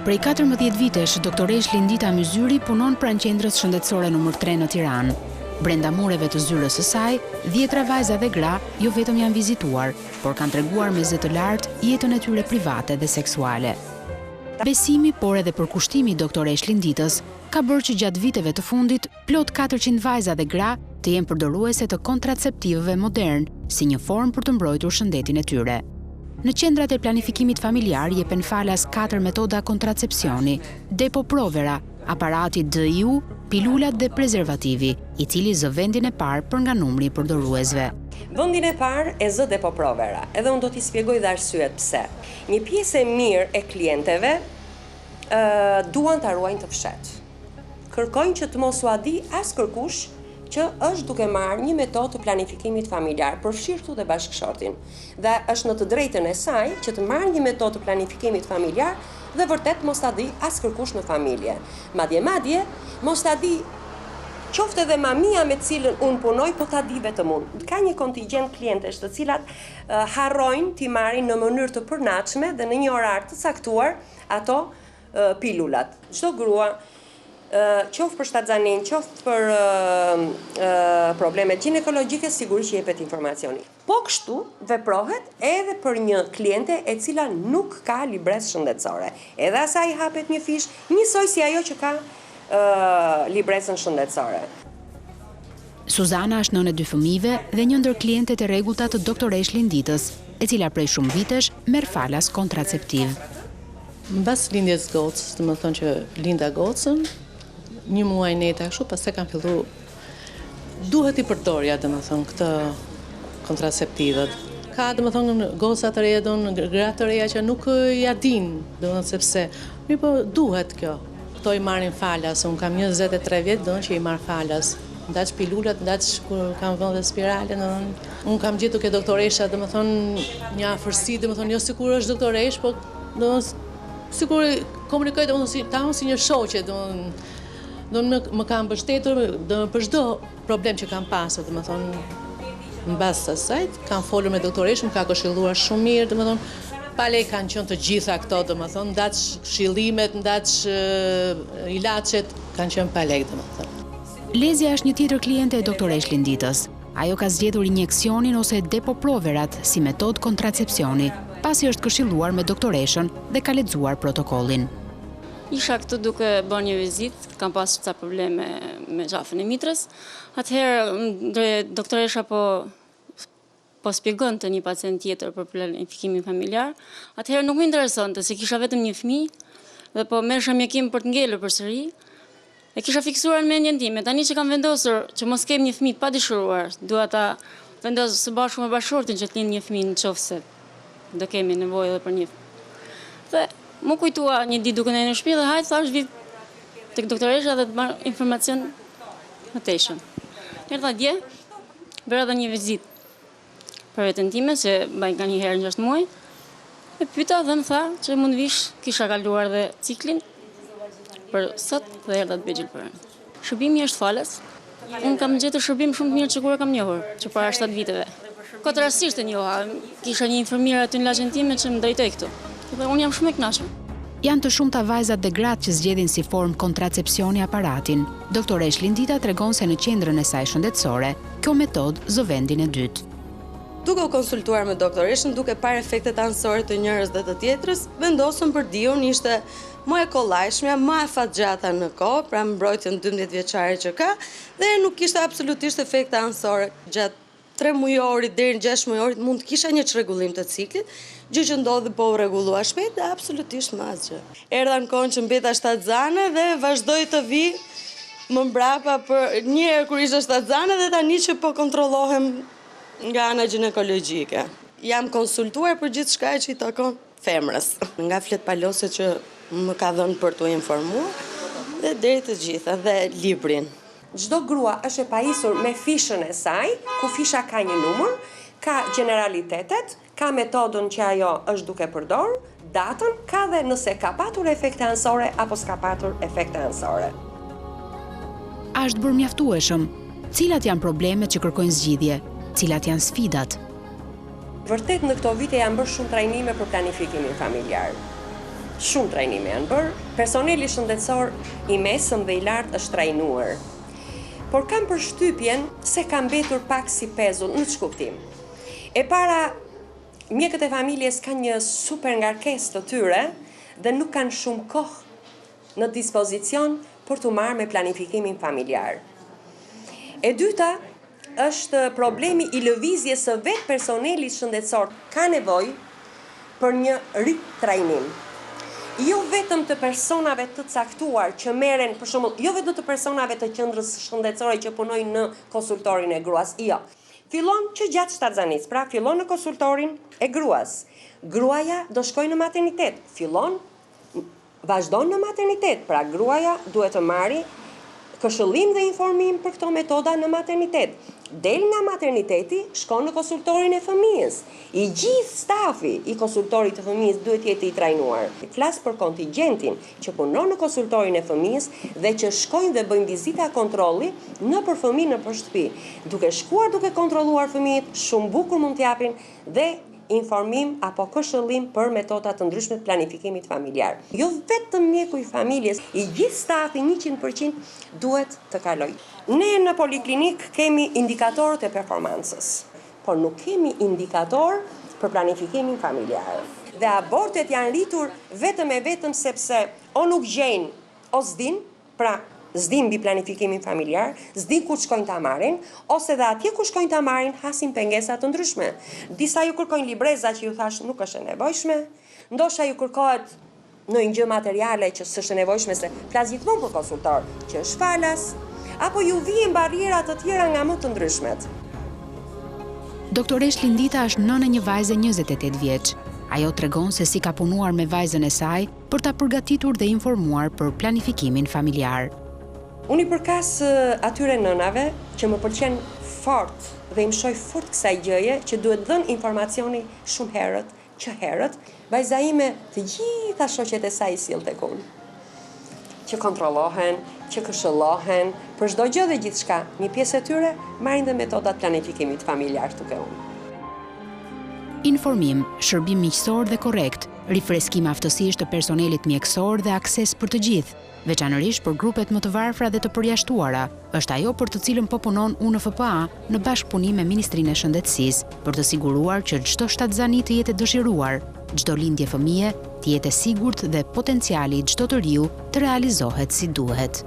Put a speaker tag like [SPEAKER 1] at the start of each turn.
[SPEAKER 1] Prej 14 vitesh, doktoresh Lindita Myzyri punon pranë qendrës shëndetësore nr. 3 në Tiranë. Brenda mureve të zyrës së saj, 10 vajza dhe gra jo vetëm janë vizituar, por kanë treguar me zë të lartë jetën e tyre private dhe seksuale. Besimi, por edhe përkushtimi i doktoresh Linditës ka bërë që gjatë viteve të fundit, plot 400 vajza dhe gra të jenë përdoruese të kontraceptivëve modern, si një formë për të mbrojtur shëndetin e tyre. Në qendrat e planifikimit familjar jepen falas 4 metoda kontracepcioni, Depo-Provera, aparati DIU, pilulat dhe prezervativi, i cili zë vendin e parë për nga numri i përdoruesve.
[SPEAKER 2] Vendin e parë e zë Depo-Provera, edhe unë do t'i spjegoj dhe arsyet pse. Një pjesë e mirë e klienteve duan të ruajnë të fshetë. Kërkojnë që të mos u di as kërkush që është duke marrë një metodë të planifikimit familjar, përfshirë dhe bashkëshortin. Dhe është në të drejtën e saj që të marrë një metodë të planifikimit familjar dhe vërtet mos ta di as kërkush në familje. Madje, mos ta di qoftë edhe mamia me cilën unë punoj, po ta di vetëm unë. Ka një kontingjent klientesh të cilat harrojnë t'i marrin në mënyrë të përnaçme dhe në një orar të caktuar ato pilulat. Çdo grua qoftë për shtatzanin, qoftë për problemet ginekologjike, sigurisht që jepet informacioni. Po kështu veprohet edhe për një kliente e cila nuk ka libres shëndetësore. Edhe asaj hapet një fish, njësoj si ajo që ka libresën shëndetësore.
[SPEAKER 1] Suzana është nënë e 2 fëmijëve dhe një ndër klientet e rregullta të doktoresh Linditës, e cila prej shumë vitesh merr falas kontraceptiv.
[SPEAKER 3] Mbas lindjes gocës, do të thonë që linda gocën, një muaj neta kështu, pastaj kanë filluar duhet i përdorja, domethënë, këtë kontraceptivët. Ka domethënë goca të reja, gra të reja që nuk ja din, domethënë sepse, mirë po duhet kjo. Kto i marrin falas, un kam 23 vjet që i marr falas. Ndaç pilulat, ndaç kur kam vënë dhe spirale, domethënë, un kam gjetur ke doktoresha, domethënë, një afërsi, domethënë, jo sikur është doktoresh, po domethënë sikur komunikoj domethënë si një shoqe, domethënë më kam mbështetur për çdo problem që kam pasur, domethënë, mbas asaj kam folur me doktoresh, më ka këshilluar shumë mirë, domethënë, pa lek kanë qenë të gjitha këto, domethënë, ndaç këshillimet, ndaç ilaçet kanë qenë pa lek, domethënë.
[SPEAKER 1] Lezja është një tjetër kliente e doktoresh Linditës. Ajo ka zgjedhur injeksionin ose Depo-Proverat si metodë kontracepcioni, pasi është këshilluar me doktoreshën dhe ka lexuar protokollin.
[SPEAKER 4] Isha këtu duke bërë një vizitë, kam pasur ca probleme me gjafën e mitrës. Atëherë doktoresha po shpjegonte një pacient tjetër për planifikimin familjar. Atëherë nuk më interesonte se kisha vetëm një fëmijë dhe po merrsha mjekim për të ngelur përsëri. E kisha fiksuar në mendjen time. Tani që kam vendosur që mos kem një fëmijë pa dëshiruar, dua ta vendos së bashku me bashkëshortin që të lind një fëmijë nëse do kemi nevojë edhe për një. Dhe më kujtua një ditë duke në shtëpi dhe hajtë thash vit tek doktoresha dhe të marr informacion më teshëm. Erdha dje, bëra edhe një vizitë për veten time, se mbaj nga një herë në 6 muaj. E pyeta dhe më tha që mund vish, kisha kaluar dhe ciklin për sot dhe erdha të bëj gjilpërën. Shërbimi është falas. Unë kam gjetur shërbim shumë të mirë që kur e kam njohur, që para 7 viteve. Këtë rastisht e njoha, kisha një infirmier aty në lagjen time që më drejtoi këtu. Dhe unë jam shumë e kënaqur.
[SPEAKER 1] Janë të shumta vajzat dhe gratë që zgjedhin si formë kontracepcioni aparatin. Doktoresh Lindita tregon se në qendrën e saj shëndetësore, kjo metodë zë vendin e dytë.
[SPEAKER 5] Duke u konsultuar me doktoreshën, duke parë efektet anësore të njërës dhe të tjetrës, vendosëm për diun ishte më e kollajshmja, më afatgjata në kohë, pra mbrojtjen 12 vjeçare që ka, dhe nuk kishte absolutisht efekte anësore gjatë 3 mujorit deri në 6 mujorit mund të kisha një çrregullim të ciklit, gjë që ndodhi po u rregullua shpejt dhe absolutisht më asgjë. Erdha në kohën që mbeta shtatzane dhe vazhdoi të vi më mbrapa për një herë kur ishte shtatzane dhe tani që po kontrollohem nga ana ginekologjike. Jam konsultuar për gjithçka që i takon femrës, nga flet palose që më ka dhënë për t'u informuar dhe deri të gjitha dhe librin.
[SPEAKER 2] Çdo grua është e pajisur me fishën e saj, ku fisha ka një numër, ka generalitetet, ka metodën që ajo është duke përdorur, datën, ka dhe nëse ka patur efekte anësore apo s'ka patur efekte anësore.
[SPEAKER 1] A është bërë mjaftueshëm? Cilat janë problemet që kërkojnë zgjidhje? Cilat janë sfidat?
[SPEAKER 2] Vërtet në këto vite janë bërë shumë trajnime për planifikimin familjar. shumë trajnime janë bërë, personeli shëndetësor i mesëm dhe i lartë është trajnuar. Por kam përshtypjen se ka mbetur pak si pezull në ç'kuptim. E para, mjekët e familjes kanë një super ngarkesë të tyre dhe nuk kanë shumë kohë në dispozicion për të marrë me planifikimin familjar. E dyta, është problemi i lëvizjes së vetë personelit shëndetësor. Ka nevojë për një ritrajnim. Jo vetëm të personave të caktuar që merren, për shembull, jo vetëm të personave të qendrës shëndetësore që punojnë në konsultorin e gruas, jo. Fillon që gjatë shtatzanis, pra fillon në konsultorin e gruas. Gruaja do shkojë në maternitet, vazhdon në maternitet, pra gruaja duhet të marrë këshillim dhe informim për këto metoda në maternitet. Del nga materniteti, shkon në konsultorin e fëmijës. I gjithë stafi i konsultorit të fëmijës duhet jetë i trajnuar. Flas për kontingjentin që punon në konsultorin e fëmijës dhe që shkojnë dhe bëjnë vizita kontrolli në për fëmijë në për shtëpi. Duke shkuar, duke kontrolluar fëmijët, shumë bukur mund t'japin dhe informim apo këshillim për metoda të ndryshme të planifikimit familjar. Jo vetëm mjeku i familjes, i gjithë stafi 100% duhet të kalojë. Ne në poliklinik kemi indikatorët e performancës, por nuk kemi indikator për planifikimin familjar. Dhe abortet janë rritur vetëm e vetëm sepse o nuk gjejnë o s'din, pra s'din mbi planifikimin familjar, s'din ku shkojnë ta marrin, ose dhe atje ku shkojnë ta marrin hasin pengesa të ndryshme. Disa ju kërkojnë libreza që ju thash nuk është e nevojshme, ndoshta ju kërkohet në një gjë materiale që s'është e nevojshme se flas gjithmonë për konsultor, që është falas, apo ju vijnë barriera të tjera nga më të ndryshmet.
[SPEAKER 1] Doktoresh Lindita është nënë e një vajze 28 vjeç. Ajo tregon se si ka punuar me vajzën e saj për ta përgatitur dhe informuar për planifikimin familjar.
[SPEAKER 2] Unë i përkas atyre nënave që më pëlqen fort dhe i mshoj fort kësaj gjëje që duhet dhënë informacioni shumë herët, që herët vajza ime të gjitha shoqet e saj i sill tek unë. Që kontrollohen, që këshillohen, për çdo gjë dhe gjithçka. Një pjesë e tyre marrin dhe metodat planifikimit familjar tuk e unë.
[SPEAKER 1] Informim, shërbim miqësor dhe korrekt, rifreskim aftësisht të personelit mjekësor dhe akses për të gjithë, veçanërisht për grupet më të varfra dhe të përjashtuara, është ajo për të cilën po punon UNFPA në bashkëpunim me Ministrinë e Shëndetësisë, për të siguruar që çdo shtatzani të jetë dëshiruar, çdo lindje fëmie të jetë e sigurt dhe potenciali i çdo të riu të realizohet si duhet.